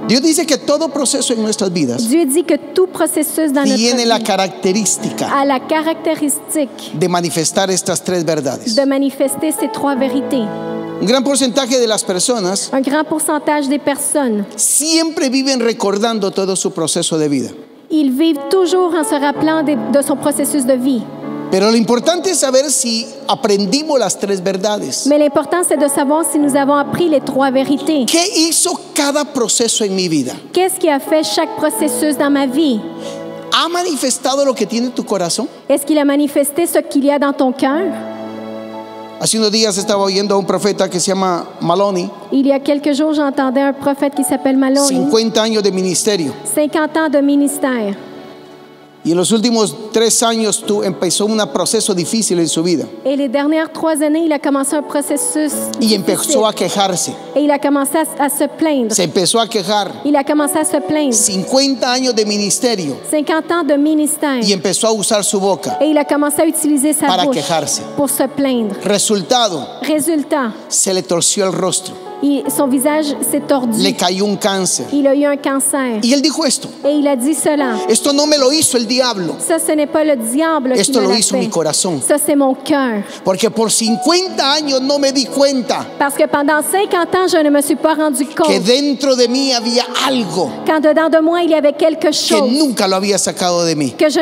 Dios dice que todo proceso en nuestras vidas Dieu dit que tout processus dans notre tiene vie la característica a la caractéristique de manifestar estas tres verdades. de manifester ces trois vérités. Un gran porcentaje de las personas Un grand pourcentage des personnes, siempre viven recordando todo su proceso de vida. ils vivent toujours en se rappelant de son processus de vie. Pero lo importante es saber si aprendimos las tres verdades. Mais l'important, c'est de savoir si nous avons appris les trois vérités. ¿Qué hizo cada proceso en mi vida? Qu'est-ce qui a fait chaque processus dans ma vie? ¿Ha manifestado lo que tiene tu corazón? Est-ce qu'il a manifesté ce qu'il y a dans ton cœur? Hace unos días estaba oyendo a un profeta que se llama Maloney, Il y a quelques jours, j'entendais un prophète qui s'appelle Maloney, 50 años de ministerio. 50 ans de ministère. Y en los últimos 3 años empezó un proceso difícil en su vida. Et les dernières 3 années, il a commencé un processus Y difficile. empezó a quejarse. Et il a commencé à se plaindre. Se empezó a quejar. Il a commencé à se plaindre. 50 años de ministerio. 50 ans de ministère. Y empezó a usar su boca Et il a commencé à utiliser sa para bouche quejarse. pour se plaindre. Resultado, Résultat, se le torció el rostro. son visage s'est tordu. Le cayó un cáncer. Il a eu un cancer. Y él dijo esto: Et il a dit cela. esto no me lo hizo el diablo, Ça, ce n'est pas le diable qui esto me lo l'a hizo mi fait. corazón. Ça, c'est mon cœur. Porque por 50 años no me di cuenta Parce que pendant 50 ans, je ne me suis pas rendu que compte dentro de mí había algo quand dedans de moi, il y avait quelque que chose nunca lo había sacado de mí. que je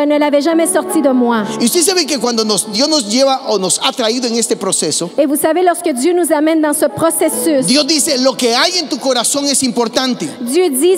ne l'avais jamais sorti de moi. Y usted sabe que cuando Dios nos lleva o nos ha traído en este proceso, Et vous savez, lorsque Dieu nous amène dans ce processus, Dios dice: lo que hay en tu corazón es importante. Dieu dit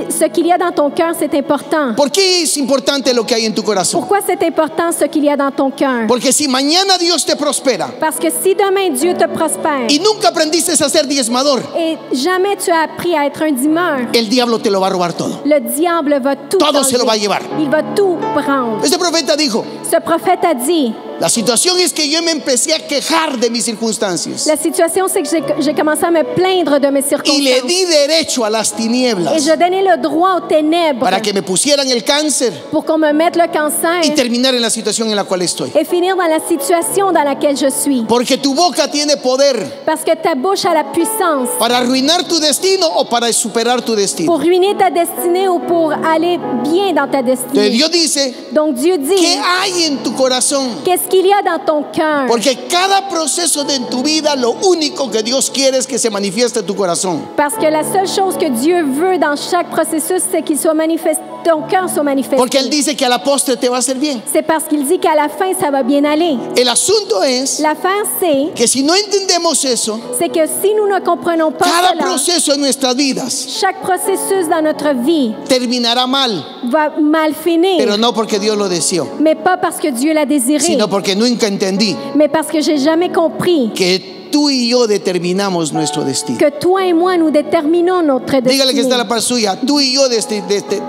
ce qu'il y a dans ton cœur, c'est important. ¿Por qué es importante lo que hay en tu corazón? Pourquoi c'est important ce qu'il y a dans ton cœur? Porque si mañana Dios te prospera Parce que si demain Dieu te prospère y nunca aprendiste a ser diezmador, et jamais tu as appris à être un dimeur, el diablo te lo va a robar todo. le diable va tout Todo se lo va a enlever. llevar. Il va tout prendre. Este profeta dijo: Ce prophète a dit, la situación es que yo me empecé a quejar de mis circunstancias la situation c'est que j'ai commencé à me plaindre de mes y le circonstances. di derecho a las Et tinieblas je donnais le droit aux ténèbres para que me pusieran el cáncer pour qu'on me mette le y cancer terminar en la situación en la cual estoy. et finir dans la situation dans laquelle je suis. Porque tu boca tiene poder Parce que ta bouche a la puissance para arruinar tu destino o para superar tu destino. pour ruiner ta destinée ou pour aller bien dans ta Entonces destinée. Dios dice: Donc Dieu dit, ¿qué hay en tu corazón? qu'est-ce qu'il y a dans ton cœur? Porque cada proceso de tu vida, lo único que Dios quiere es que se manifieste en tu corazón. Parce que la seule chose que Dieu veut dans chaque processus, c'est qu'il soit manifesté, ton cœur soit manifesté. Porque Él dice que a la postre te va a hacer bien. C'est parce qu'il dit qu'à la fin, ça va bien aller. El asunto es L'affaire, c'est que si no entendemos eso, que si nous ne comprenons pas cada cela, proceso en nuestras vidas chaque processus dans notre vie terminará mal, va mal finir. pero no porque Dios lo deseó, Mais pas parce que Dieu l'a désiré, sino porque nunca entendí mais parce que j'ai jamais compris que tú y yo determinamos nuestro destino. que toi et moi, nous déterminons notre Dígale que está a la destinée. par suya: tú y yo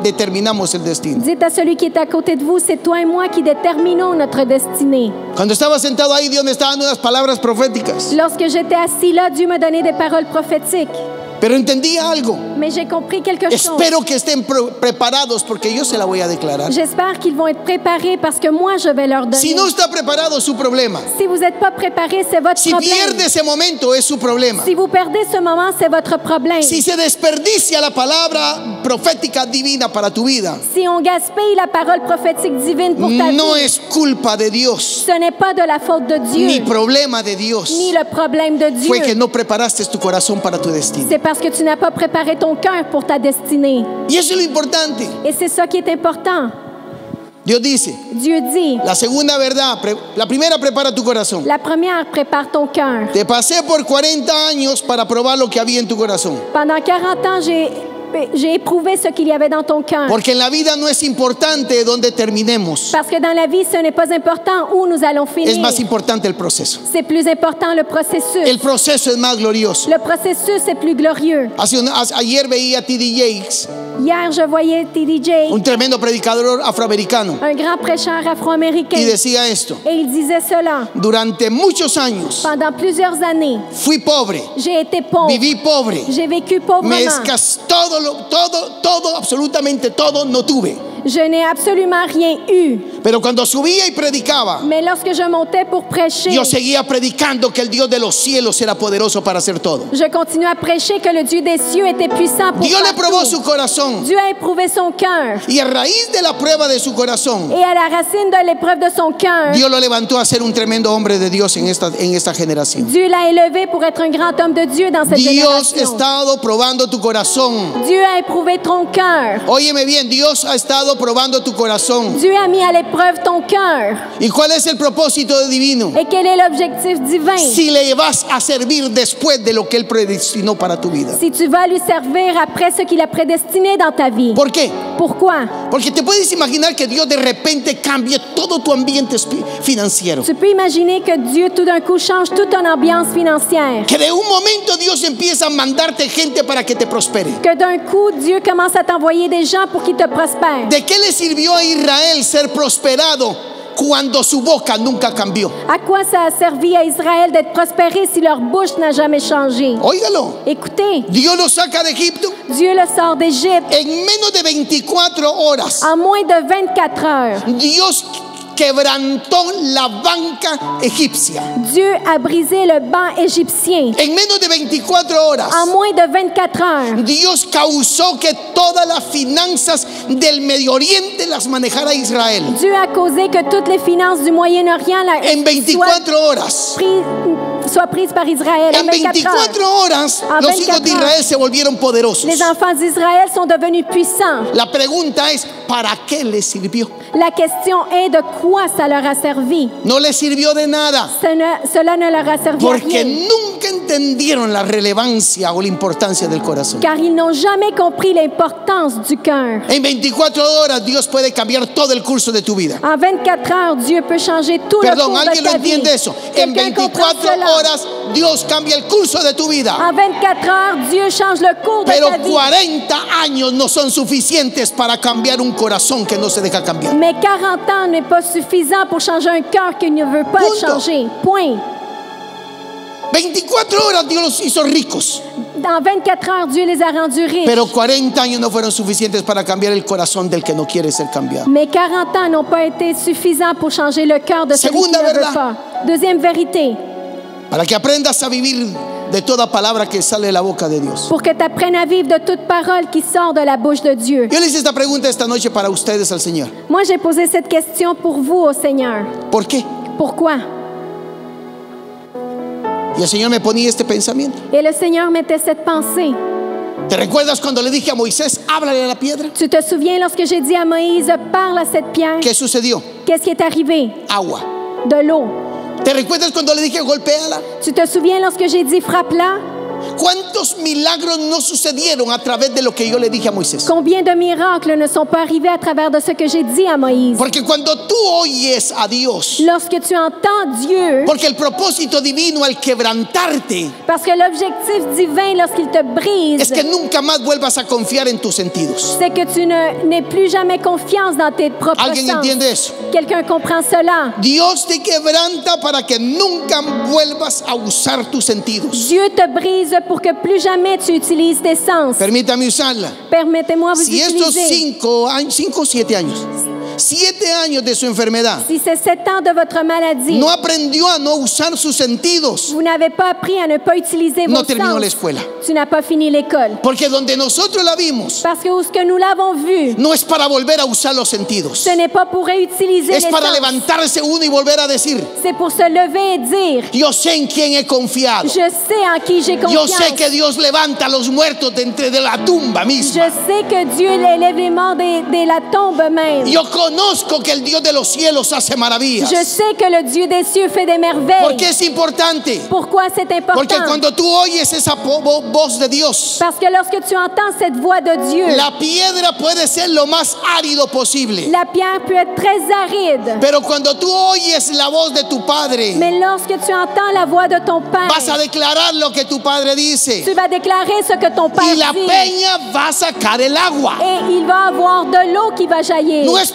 determinamos el destino. Dites à celui qui est à côté de vous, c'est toi et moi qui déterminons notre destinée. Cuando estaba sentado ahí, Dios me estaba dando unas palabras proféticas, Lorsque j'étais assis là, Dieu me donnait des paroles prophétiques. pero entendía algo. Mais j'ai compris quelque chose. Espero que estén preparados porque yo se la voy a declarar. J'espère qu'ils vont être préparés parce que moi, je vais leur donner. Si no está preparado, su problema. Si vous n'êtes pas préparés, c'est votre Si problème. pierde ese momento, es su problema. Si vous perdez ce moment, c'est votre problème. Si se desperdicia la palabra profética divina para tu vida, Si on gaspille la parole prophétique divine pour ta no vie, es culpa de Dios, ce n'est pas de la faute de Dieu, ni problema de Dios. ni le problème de Dieu. Fue que no preparaste tu corazón para tu destino. C'est parce que tu n'as pas préparé ton cœur pour ta destinée. Y eso es lo importante. Et c'est ça qui est important. Dios dice: Dieu dit, la segunda verdad, la primera, prepara tu corazón. la première, prépare ton cœur. Te pasé por 40 años para probar lo que había en tu corazón. Pendant 40 ans, j'ai éprouvé ce qu'il y avait dans ton cœur. Porque en la vida no es importante donde terminemos, Parce que dans la vie, ce n'est pas important où nous allons es finir. más importante el proceso. C'est plus important le processus. El proceso es más glorioso. Le processus est plus glorieux. Ayer veía a T.D. Jakes, Hier, je voyais T.D. Jakes, un tremendo predicador afroamericano, un grand prêcheur afro-américain, y decía esto: et il disait cela. durante muchos años Pendant plusieurs années, fui pobre, j'ai été pauvre. viví pobre, J'ai vécu me pauvrement. todo, absolutamente todo no tuve. Je n'ai absolument rien eu. Pero cuando subía y predicaba, Mais lorsque je montais pour prêcher, yo seguía predicando que el Dios de los cielos era poderoso para hacer todo. je continuais à prêcher que le Dieu des cieux était puissant pour Dios le faire probó tout. su corazón. Dieu a éprouvé son cœur. Y a raíz de la prueba de su corazón, Et à la racine de l'épreuve de son cœur, Dios lo levantó a ser un tremendo hombre de Dios en esta generación. Dieu l'a élevé pour être un grand homme de Dieu dans cette Dios ha génération. estado probando tu corazón. Dieu a éprouvé ton cœur. Óyeme bien, Dios ha estado probando tu corazón. Dieu a mis à l'épreuve ton cœur. ¿Y cuál es el propósito divino? Et quel est l'objectif divin? Si le vas a servir después de lo que Él predestinó para tu vida. Si tu vas lui servir après ce qu'il a prédestiné dans ta vie. ¿Por qué? Pourquoi? Porque te puedes imaginar que Dios de repente cambie todo tu ambiente financiero. Tu peux imaginer que Dieu tout d'un coup change toute ton ambiance financière. Que de un momento Dios empieza a mandarte gente para que te prospere. Que d'un coup, Dieu commence à t'envoyer des gens pour qu'ils te prospèrent. ¿De qué le sirvió a Israel ser prosperado cuando su boca nunca cambió? À quoi ça a servi à Israël d'être prospéré si leur bouche n'a jamais changé? Óigalo. Écoutez, Dios los saca de Egipto Dieu le sort d'Égypte en menos de 24 horas. en moins de 24 heures. Dios quebrantó la banca egipcia. Dieu a brisé le banc égyptien En menos de 24 horas. en moins de 24 heures. Dios causó que todas las finanzas del Medio Oriente las manejara Israel. Dieu a causé que toutes les finances du Moyen-Orient En 24 horas. soient prises par Israël en En 24 heures. 24 horas En los 24 hijos de Israel se volvieron poderosos. Les enfants d'Israël sont devenus puissants. La pregunta es, ¿para qué les sirvió? La question est de quoi ça leur a servi? No les sirvió de nada. Cela ne leur a servi à Porque rien. nunca entendieron la relevancia o la importancia del corazón. Car ils n'ont jamais compris l'importance du cœur. En 24 horas Dios puede cambiar todo el curso de tu vida. En 24 heures, Dieu peut changer tout le Perdón, cours de ¿alguien lo ta vie. entiende eso? En Quelqu'un comprend 24 cela? horas Dios cambia el curso de tu vida. En 24 heures, Dieu change le cours de Pero ta vie. 40 años no son suficientes para cambiar un corazón que no se deja cambiar. Mais 40 ans n'est pas suffisant pour changer un cœur qui ne veut pas être Punto. changé. Point. 24 horas Dios los hizo ricos, Dans 24 heures, Dieu les a rendus riches. pero 40 años no fueron suficientes para cambiar el corazón del que no quiere ser cambiado. Mais 40 ans n'ont pas été suffisants pour changer le cœur de celui qui Segunda ne veut verdad. pas. Deuxième vérité, Para que aprendas a vivir de toda palabra que sale de la boca de Dios. pour que tu apprennes à vivre de toute parole qui sort de la bouche de Dieu. Yo le hice esta pregunta esta noche para ustedes al Señor. Moi, j'ai posé cette question pour vous au Seigneur. ¿Por qué? Pourquoi? Y el Señor me ponía este pensamiento. Et le Seigneur mettait cette pensée. ¿Te recuerdas cuando le dije a Moisés, háblale a la piedra? Tu te souviens lorsque j'ai dit à Moïse, parle à cette pierre? ¿Qué sucedió? Qu'est-ce qui est arrivé? Agua. De l'eau. ¿Te recuerdas cuando le dije, golpéala? Tu te souviens lorsque j'ai dit, frappe-la? ¿Cuántos milagros no sucedieron a través de lo que yo le dije a Moisés? Combien de miracles ne sont pas arrivés à travers de ce que j'ai dit à Moïse? Porque cuando tú oyes a Dios, Lorsque tu entends Dieu, porque el propósito divino al quebrantarte parce que l'objectif divin lorsqu'il te brise, es que nunca más vuelvas a confiar en tus sentidos. c'est que tu n'aies plus jamais confiance dans tes propres ¿Alguien sens. entiende eso? Quelqu'un comprend cela? Dios te quebranta para que nunca vuelvas a usar tus sentidos. Dieu te brise pour que plus jamais tu utilises tes sens. Permítame usarla. Permettez-moi vous Si estos utiliser. 5 o 7 años, 7 años de su enfermedad, Si c'est 7 ans de votre maladie, no aprendió a no usar sus sentidos, vous n'avez pas appris à ne pas utiliser vos no terminó sens, la escuela. tu n'as pas fini l'école. Porque donde nosotros la vimos, Parce que où ce que nous l'avons vu, no es para volver a usar los sentidos. ce n'est pas pour réutiliser Es les para sens. levantarse uno y volver a decir, C'est pour se lever et dire, yo sé en quién he confiado. je sais en qui j'ai Yo confiance. sé que Dios levanta a los muertos de entre de la tumba Je misma. sais que Dieu élève les morts de la tombe même. Yo conozco que el Dios de los cielos hace maravillas. Je sais que le Dieu des cieux fait des ¿Por merveilles. qué es importante? Pourquoi c'est Porque important? cuando tú oyes esa voz de Dios, Parce que lorsque tu entends cette voix de Dieu, la piedra puede ser lo más árido posible. la pierre peut être très aride. Pero cuando tú oyes la voz de tu Padre, Mais lorsque tu entends la voix de ton Père, vas a declarar lo que tu Padre dice. tu vas déclarer ce que ton Père Y la dit. peña va a sacar el agua. Et il va avoir de l'eau qui va jaillir. No es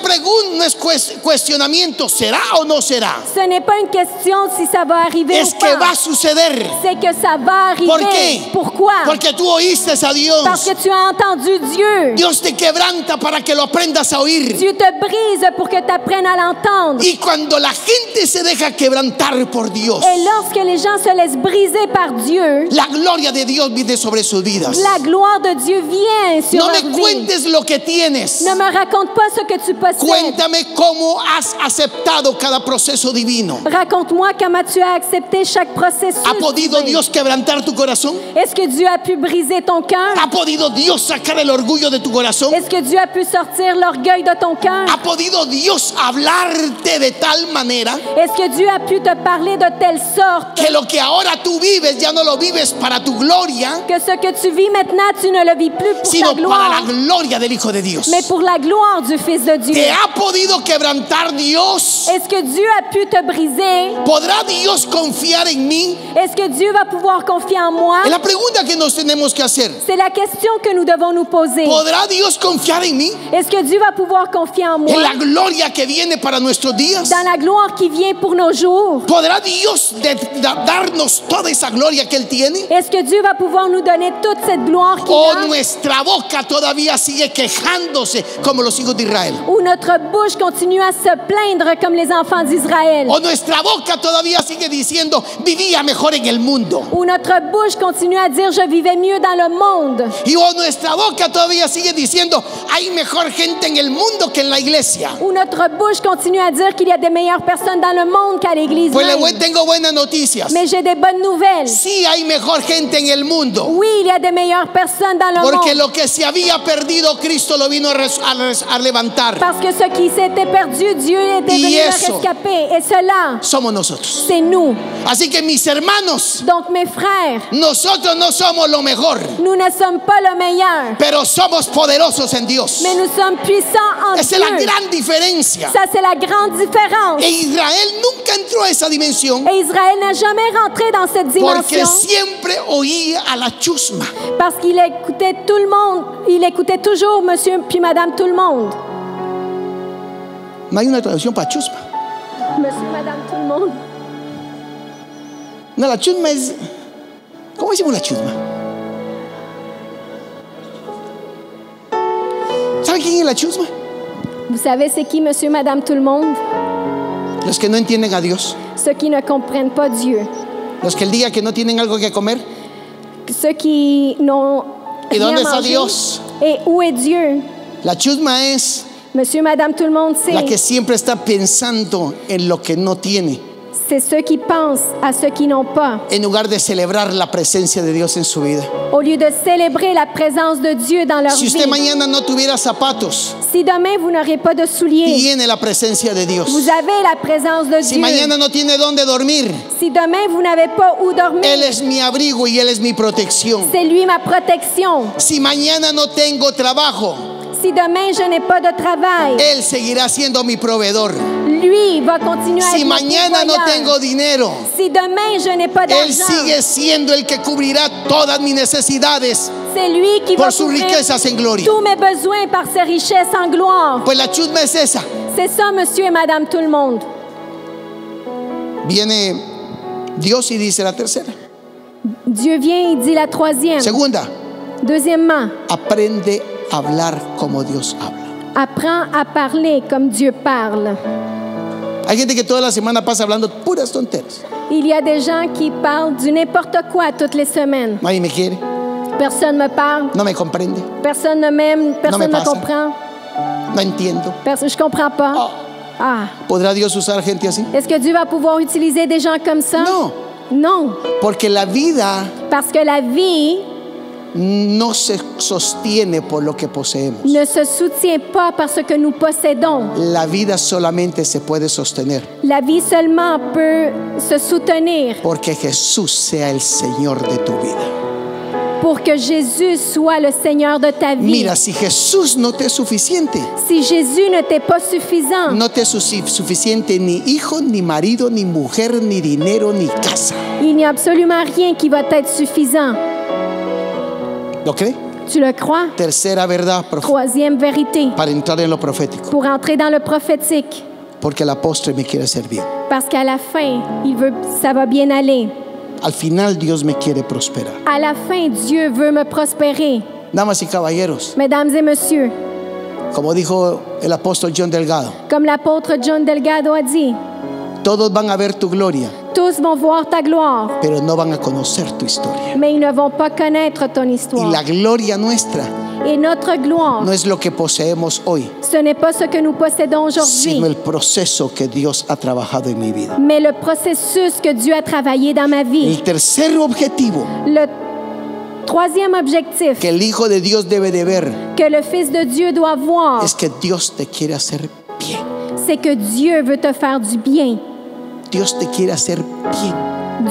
no es cuestionamiento, ¿será o no será? Ce n'est pas une question si ça va arriver Es ou que va pas. a suceder. C'est que ça va arriver. ¿Por qué? Pourquoi? Porque tú oíste a Dios. Parce que tu as entendu Dieu. Dios te quebranta para que lo aprendas a oír. Dieu te brise pour que tu apprennes à l'entendre. Y cuando la gente se deja quebrantar por Dios, Et lorsque les gens se laissent briser par Dieu, la gloria de Dios viene sobre sus vidas. la gloire de Dieu vient sur No leur me vie. cuentes lo que tienes. Ne me raconte pas ce que tu possèdes. Cuéntame cómo has aceptado cada proceso divino. Raconte-moi comment tu as accepté chaque processus. ¿Ha podido divin. Dios quebrantar tu corazón? Est-ce que Dieu a pu briser ton cœur? ¿Ha podido Dios sacar el orgullo de tu corazón? Est-ce que Dieu a pu sortir l'orgueil de ton cœur? ¿Ha podido Dios hablarte de tal manera Est-ce que Dieu a pu te parler de telle sorte que lo que ahora tú vives ya no lo vives para tu gloria, que ce que tu vis maintenant, tu ne le vis plus pour sino ta para la gloire, gloria del Hijo de Dios? mais pour la gloire du Fils de Dieu? ¿Te ha podido quebrantar Dios? Est-ce que Dieu a pu te briser? ¿Podrá Dios confiar en mí? Est-ce que Dieu va pouvoir confier en moi? Es la pregunta que nos tenemos que hacer. C'est la question que nous devons nous poser. ¿Podrá Dios confiar en mí? Est-ce que Dieu va pouvoir confier en moi En la gloria que viene para nuestros días. dans la gloire qui vient pour nos jours? ¿Podrá Dios darnos toda esa gloria que Él tiene? Est-ce que Dieu va pouvoir nous donner toute cette gloire qu'il ¿O a? nuestra boca todavía sigue quejándose como los hijos de Israel? Ou notre bouche continue à se plaindre comme les enfants d'Israël? ¿O nuestra boca todavía sigue diciendo vivía mejor en el mundo? Ou notre bouche continue à dire je vivais mieux dans le monde? Y o nuestra boca todavía sigue diciendo hay mejor gente en el mundo que en la iglesia. Ou notre bouche continue à dire qu'il y a des meilleures personnes dans le monde qu'à l'église Pues même? tengo buenas noticias. Mais j'ai des bonnes nouvelles. Sí hay mejor gente en el mundo. Oui, il y a des meilleures personnes dans le Porque monde. lo que se había perdido, Cristo lo vino a levantar. Parce que ce qui s'était perdu, Dieu était Y venu le eso. rescaper. Et cela, Somos nosotros. c'est nous. Así que mis hermanos, Donc mes frères, nosotros no somos lo mejor, nous ne sommes pas le meilleur, pero somos poderosos en Dios. mais nous sommes puissants en Esa es la Dieu. gran diferencia. Ça, c'est la grande différence. E Israel nunca entró a esa dimensión Et Israël n'a jamais rentré dans cette porque dimension siempre oía a la chusma. parce qu'il écoutait tout le monde. Il écoutait toujours monsieur puis madame tout le monde. No hay una traducción para chusma. Monsieur, madame tout le monde. No, la chusma es... ¿Cómo decimos la chusma? ¿Saben quién es la chusma? Vous savez c'est qui monsieur, madame tout le monde? Los que no entienden a Dios. Ceux qui ne comprennent pas Dieu. Los que el día que no tienen algo que comer, Ceux qui n'ont ¿y rien dónde está mangé. Dios? Et où est Dieu? La chusma es Monsieur, madame tout le monde la que sait. siempre está pensando en lo que no tiene, C'est ceux qui pensent à ceux qui n'ont pas. en lugar de celebrar la presencia de Dios en su vida. Au lieu de célébrer la présence de Dieu dans leur Si vie. usted mañana no tuviera zapatos, Si demain vous n'aurez pas de souliers, tiene la presencia de Dios. vous avez la présence de Si Dieu. mañana no tiene dónde dormir, Si demain vous n'avez pas où dormir, Él es mi abrigo y Él es mi protección. c'est lui ma protection. Si mañana no tengo trabajo, Si demain je n'ai pas de travail, Él seguirá siendo mi proveedor. lui va continuer à Si être mon mañana no pourvoyeur. tengo dinero, Si demain je n'ai pas Él d'argent, sigue siendo el que cubrirá todas mis necesidades c'est lui qui va por sus couvrir riquezas en gloria. tous mes besoins par ses richesses en gloire. Pues la chusma es esa. C'est ça, monsieur et madame tout le monde. Viene Dios y dice la tercera. Dieu vient et dit la troisième. Segunda, Deuxièmement, aprende a hablar como Dios habla. apprends à parler comme Dieu parle. Hay gente que toda la semana pasa hablando puras tonteras. Il y a des gens qui parlent du n'importe quoi toutes les semaines. Nadie me quiere, Personne ne me parle, no me comprende, personne ne m'aime, personne me ne pasa. comprend. no entiendo. Je comprends pas. Oh, Ah, ¿podrá Dios usar gente así? est-ce que Dieu va pouvoir utiliser des gens comme ça? No, Non, porque la vida parce que la vie no se sostiene por lo que poseemos. ne se soutient pas par ce que nous possédons. La vida solamente se puede sostener La vie seulement peut se soutenir porque Jesús sea el Señor de tu vida. pour que Jésus soit le Seigneur de ta vie. Mira, si Jesús no te es suficiente, Si Jésus ne t'est pas suffisant, no te es suficiente ni hijo, ni marido, ni mujer, ni dinero, ni casa. il n'y a absolument rien qui va être suffisant. ¿Lo cree? Tu le crois? Tercera verdad Troisième vérité, para entrar en lo profético. pour entrer dans le prophétique. Porque la postre me quiere hacer bien. Parce qu'à la fin, ça va bien aller. Al final Dios me quiere prosperar. À la fin, Dieu veut me prospérer. Damas y caballeros, Mesdames et messieurs, como dijo el apóstol John Delgado, comme l'apôtre John Delgado a dit, todos van a ver tu gloria, tous vont voir ta gloire, pero no van a conocer tu historia. mais ils ne vont pas connaître ton Y histoire. la gloria nuestra Et notre gloire, no es lo que poseemos hoy, ce n'est pas ce que nous possédons aujourd'hui, sino el proceso que Dios ha trabajado en mi vida. mais le processus que Dieu a travaillé dans ma vie. El tercer objetivo Le troisième objectif que el Hijo de Dios debe de ver que le Fils de Dieu doit voir, es que Dios te quiere hacer bien. c'est que Dieu veut te faire du bien. Dios te quiere hacer bien.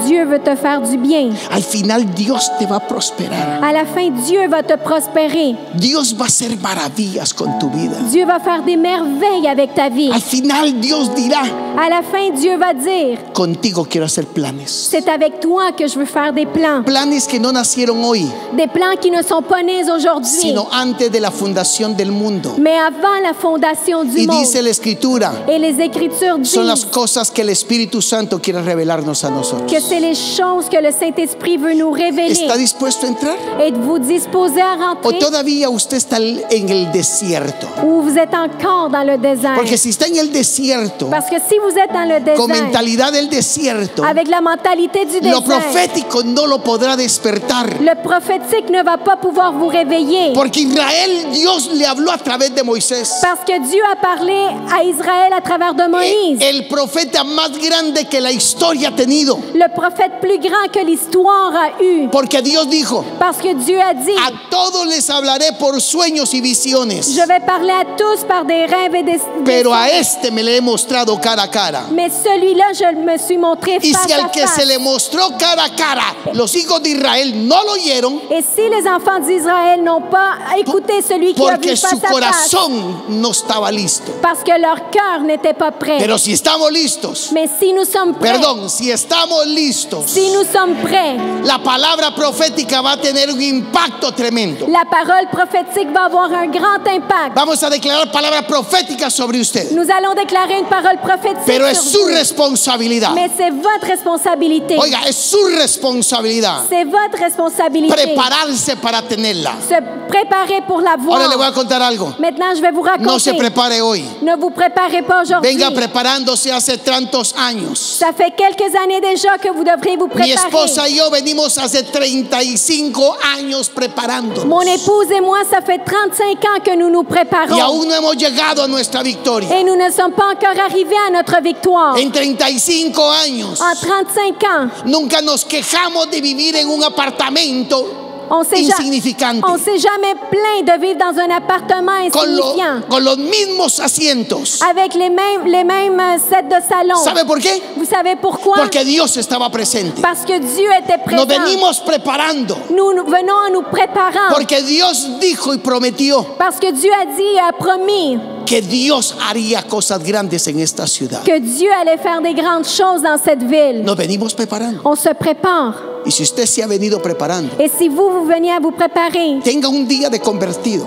Dieu veut te faire du bien. Al final Dios te va a prosperar. À la fin, Dieu va te prospérer. Dios va a hacer maravillas con tu vida. Dieu va faire des merveilles avec ta vie. Al final Dios dirá, À la fin, Dieu va dire, contigo quiero hacer planes. c'est avec toi que je veux faire des plans. Planes que no nacieron hoy, Des plans qui ne sont pas nés aujourd'hui, sino antes de la fundación del mundo. mais avant la fondation du Y monde. dice la Escritura, Et les Écritures son las disent cosas que el Espíritu Santo quiere revelarnos a nosotros. que c'est les choses que le Saint-Esprit veut nous révéler. ¿Está dispuesto a entrar? Êtes-vous disposé à ¿O rentrer todavía usted está en el desierto? ou vous êtes encore dans le désert? Porque si está en el desierto, Parce que si vous êtes dans le con désert, mentalidad del desierto, avec la mentalité du lo désert, profético no lo podrá despertar. le prophétique ne va pas pouvoir vous réveiller. Porque Israel, Dios le habló a través de Moisés. Parce que Dieu a parlé à Israël à travers de Moïse, El profeta más grande que la historia ha tenido. le prophète plus grand que l'histoire a eu. Porque Dios dijo, Parce que Dieu a dit, a todos les hablaré por sueños y visiones, je vais parler à tous par des rêves et des... pero a este me le he mostrado cara a cara. Mais celui-là, je me suis montré Y face si al à que face. se le mostró cara a cara, los hijos de Israel no lo oyeron, Et si les enfants d'Israël n'ont pas écouté celui qui a vu porque face su à face, corazón no estaba listo. parce que leur cœur n'était pas prêt. Pero si estamos listos, Mais si nous sommes prêts, perdón, si estamos listos, si nous sommes prêts, la palabra profética va a tener un impacto tremendo. la parole prophétique va avoir un grand impact. Vamos a declarar palabra profética sobre usted, Nous allons déclarer une parole prophétique pero es sur su vous. responsabilidad. Mais c'est votre responsabilité. Oiga, es su responsabilidad C'est votre responsabilité. prepararse para tenerla. Se préparer pour la voir. Ahora le voy a contar algo. Maintenant, je vais vous raconter. No se prepare hoy. Ne vous préparez pas aujourd'hui. Venga preparándose hace tantos años. Ça fait quelques années déjà que vous devriez vous Mi préparer. esposa y yo venimos hace 35 años preparándonos. Mon épouse et moi, ça fait 35 ans que nous nous préparons. Y aún no hemos llegado a nuestra victoria. Et nous ne sommes pas encore arrivés à notre victoire. En 35 años En 35 ans, nunca nos quejamos de vivir en un apartamento on s'est insignificante, s'est jamais plaint de vivre dans un appartement insignifiant. con los mismos asientos. Avec les mêmes sets de salon. ¿Sabe por qué? Vous savez pourquoi? Porque Dios estaba presente. Parce que Dieu était Nos présent. venimos preparando. Nous venons en nous préparant. Porque Dios dijo y prometió Parce que Dieu a dit et a promis que Dios haría cosas grandes en esta ciudad. que Dieu allait faire des grandes choses dans cette ville. Nos venimos preparando. On se prépare. Y si usted se ha venido preparando, Et si vous veniez à vous préparer, tenga un día de convertido,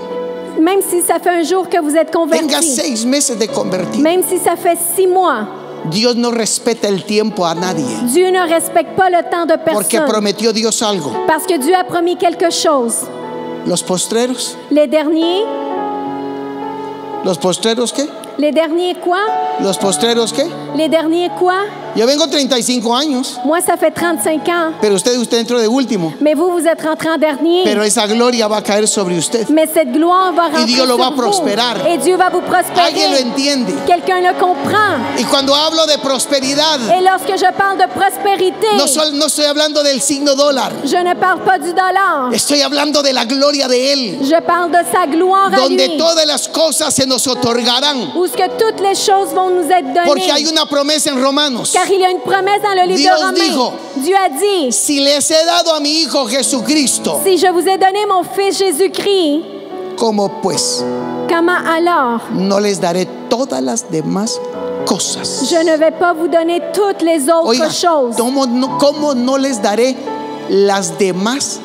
même si ça fait un jour que vous êtes tenga converti, 6 meses de convertido. même si ça fait 6 mois, Dios no respeta el tiempo a nadie. Dieu ne respecte pas le temps de Porque personne. prometió Dios algo. Parce que Dieu a promis quelque chose. Los postreros, Les derniers ¿qué? Les derniers quoi? Los postreros, ¿qué? Les derniers quoi? Yo vengo 35 años, Moi, ça fait 35 ans. pero usted entró de último. Mais vous êtes rentré en dernier. Pero esa gloria va a caer sobre usted. Mais cette gloire va rentrer Dios lo sur va a vous. prosperar. Et Dieu va vous ¿Alguien lo prospérer. entiende? Quelqu'un le comprend. Y cuando hablo de prosperidad, Et lorsque je parle de prospérité, no estoy hablando del signo dólar. je ne parle pas du dollar. Estoy hablando de la gloria de Él, Je parle de sa gloire à donde lui. todas las cosas se nos otorgarán. Où ce que toutes les choses vont nous être Porque hay données. una promesa en Romanos. Car il y a une promesse dans le livre Dios de Romains. dijo, Dieu a dit, Si les he dado a mi Hijo Jesucristo, si je vous ai donné mon Fils Jésus-Christ, ¿cómo pues comment alors no les daré todas las demás cosas? je ne vais pas vous donner toutes les autres Oiga, choses? ¿cómo no les daré las demás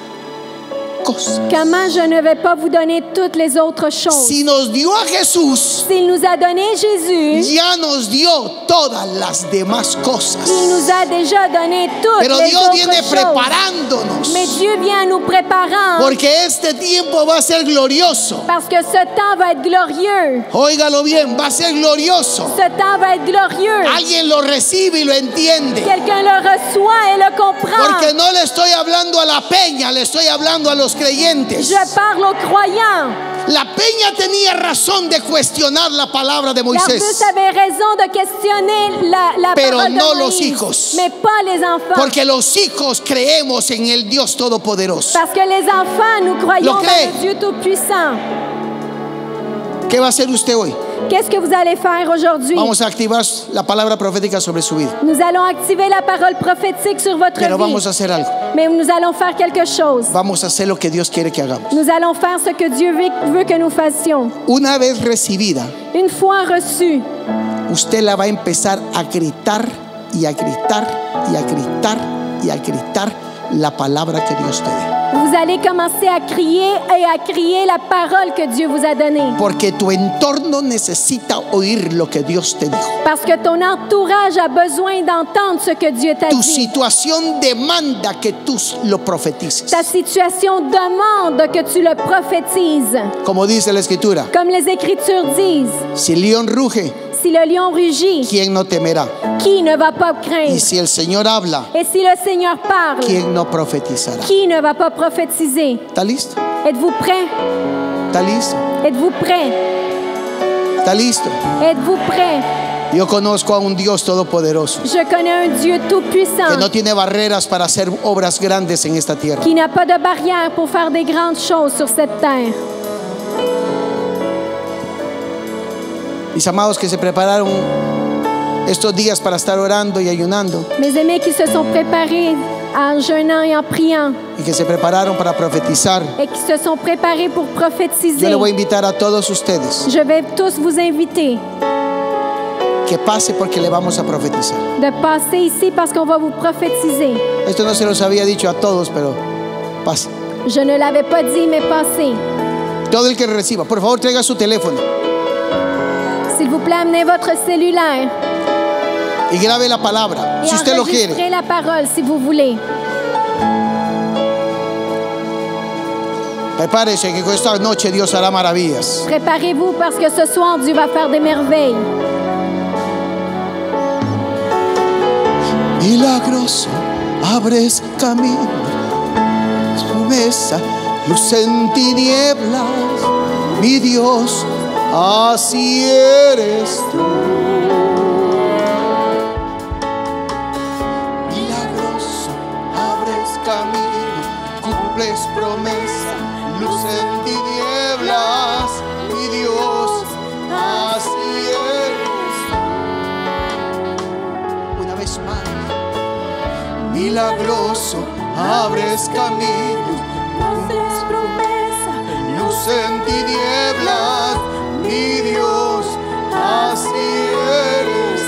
cosas? Comment je ne vais pas vous donner toutes les autres choses? Si nos dio a Jesús, S'il nous a donné Jésus, ya nos dio todas las demás cosas. il nous a déjà donné toutes Pero les Dios autres viene choses. preparándonos, Mais Dieu vient nous préparant porque este tiempo va a ser glorioso. parce que ce temps va être glorieux. Óigalo bien, va a ser glorioso. Ce temps va être glorieux. Alguien lo recibe y lo entiende. Quelqu'un le reçoit et le comprend. Porque no le estoy hablando a la peña, le estoy hablando a los creyentes. Je parle aux croyants. La peña tenía razón de cuestionar la palabra de Moisés, L'Arbuste avait raison de questionner la pero parole no de los Moïse, hijos. mais pas les enfants. porque los hijos creemos en el Dios Todopoderoso. Parce que les enfants, nous croyons Lo dans cree. le Dieu Tout-Puissant. ¿Qué va a hacer usted hoy? Qu'est-ce que vous allez faire aujourd'hui? Vamos a activar la palabra profética sobre su vida, Nous allons activer la parole prophétique sur votre pero vie. vamos a hacer algo. Mais nous allons faire quelque chose. Vamos a hacer lo que Dios quiere que hagamos. Nous allons faire ce que Dieu veut que nous fassions. Una vez recibida, Une fois reçu, usted la va a empezar a gritar y a gritar y a gritar y a gritar la palabra que Dios te dé. vous allez commencer à crier la parole que Dieu vous a donnée. Porque tu entorno necesita oír lo que Dios te dijo. Parce que ton entourage a besoin d'entendre ce que Dieu t'a Tu dit. situación demanda que tú lo profetices. Ta situation demande que tu le prophétises. Como dice la Escritura, Comme les Écritures disent, si el león ruge, si le lion rugit, ¿quién no temerá? qui ne va pas Y craindre? si el Señor habla, Et si le Seigneur parle, ¿quién no profetizará? qui ne va pas prophétiser? ¿Está listo? Êtes-vous prêt? ¿Está listo? Êtes-vous prêt? ¿Está listo? Êtes-vous prêt? Yo conozco a un Dios todopoderoso Je connais un Dieu que tout-puissant no tiene barreras para hacer obras grandes en esta tierra. qui n'a pas de barrière pour faire des grandes choses sur cette terre. Mis amados que se prepararon estos días para estar orando y ayunando Mes amis qui se sont préparés en jeûnant et en priant y que se prepararon para profetizar, et qui se sont préparés pour yo prophétiser, le voy a invitar a todos ustedes je vais tous vous inviter que pase porque le vamos a profetizar. de passer ici parce qu'on va vous prophétiser. Esto no se los había dicho a todos, pero pase. Je ne l'avais pas dit, mais passez. Todo el que reciba, por favor, traiga su teléfono S'il vous plaît, amenez votre cellulaire y grabe la palabra, et si usted lo quiere. enregistrez la parole si vous voulez. Prepárese que esta noche Dios hará maravillas. Préparez-vous parce que ce soir, Dieu va faire des merveilles. Milagroso, abres camino, promesa, luz en tinieblas, mi Dios, así eres tú. Milagroso, abres camino, cumples promesa, luz en tinieblas, mi Dios, así eres tú. Una vez más. Milagroso, abres camino, cumples promesa, luz en tinieblas, mi Dios, así eres.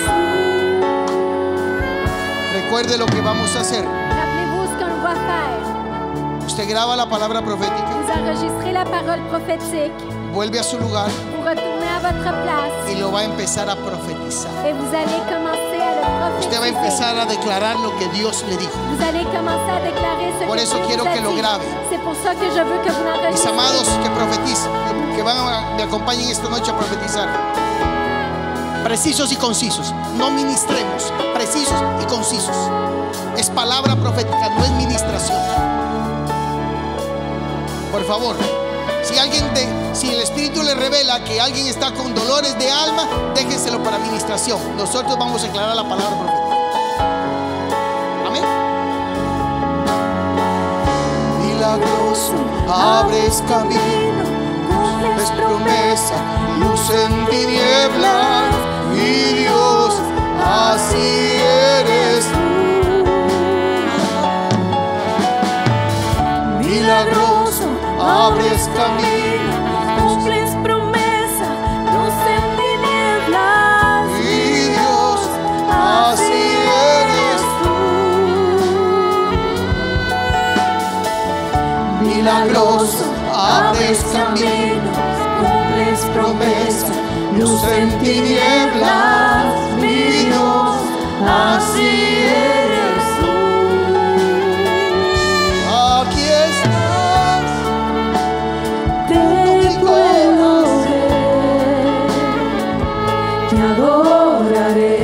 Recuerde lo que vamos a hacer. Rappelez-vous ce qu'on va faire. Usted graba la palabra profética, Vous enregistrez la parole prophétique, vuelve a su lugar vous retournez à votre place y lo va a empezar a profetizar. et vous allez commencer à le Usted va a prophétiser. empezar a declarar lo que Dios le dijo. Vous allez commencer à déclarer ce Por que eso Dieu quiero vous a que lo dit. grabe. C'est pour ça que je veux que vous Mis l'enregistrez. amados que profetizan, que me acompañen esta noche a profetizar. Precisos y concisos, no ministremos, precisos y concisos. Es palabra profética, no es ministración. Por favor, si el Espíritu le revela que alguien está con dolores de alma, déjenselo para ministración. Nosotros vamos a declarar la palabra profética. Amén. Milagroso, abres camino, cumples promesa, luz en tinieblas, mi Dios, así eres tú. Milagroso, abres camino, Cumples promesa, luz en tinieblas. mi Dios, así eres tú. Milagroso, milagroso, abres caminos, cumples promesas, luz en tinieblas, mi Dios, así eres tú. Aquí estás, Te puedo ver, te adoraré,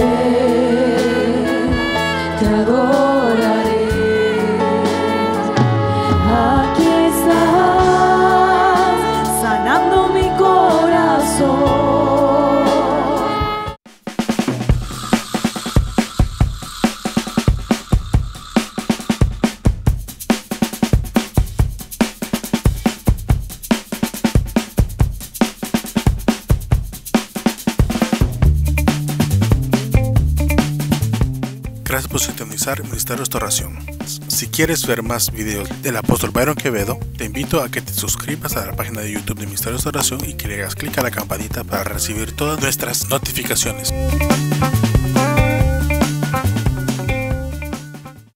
te adoraré. Aquí estás, sanando mi corazón. Gracias por sintonizar Ministerio Restauración. Si quieres ver más videos del apóstol Byron Quevedo, te invito a que te suscribas a la página de YouTube de Ministerio Restauración y que le hagas clic a la campanita para recibir todas nuestras notificaciones.